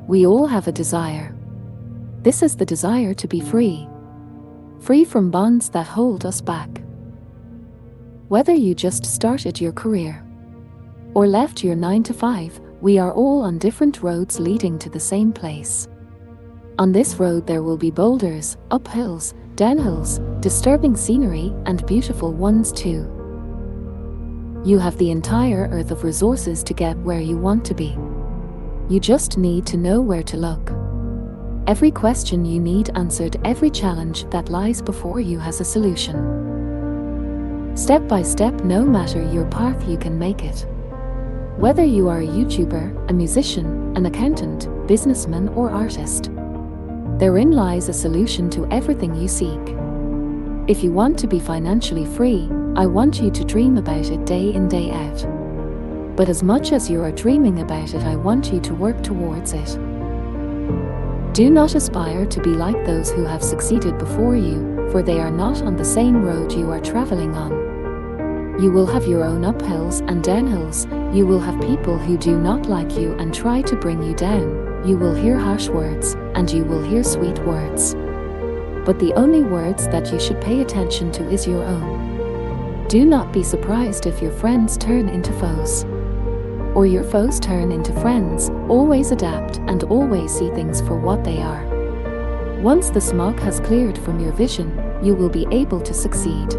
We all have a desire. This is the desire to be free. Free from bonds that hold us back. Whether you just started your career or left your 9-to-5, we are all on different roads leading to the same place. On this road there will be boulders, uphills, downhills, disturbing scenery, and beautiful ones too. You have the entire earth of resources to get where you want to be. You just need to know where to look. Every question you need answered, every challenge that lies before you has a solution. Step by step, no matter your path, you can make it. Whether you are a YouTuber, a musician, an accountant, businessman, or artist, therein lies a solution to everything you seek. If you want to be financially free, I want you to dream about it day in, day out. But as much as you are dreaming about it, I want you to work towards it. Do not aspire to be like those who have succeeded before you, for they are not on the same road you are traveling on. You will have your own uphills and downhills. You will have people who do not like you and try to bring you down. You will hear harsh words, and you will hear sweet words. But the only words that you should pay attention to is your own. Do not be surprised if your friends turn into foes, or your foes turn into friends. Always adapt and always see things for what they are. Once the smog has cleared from your vision, you will be able to succeed.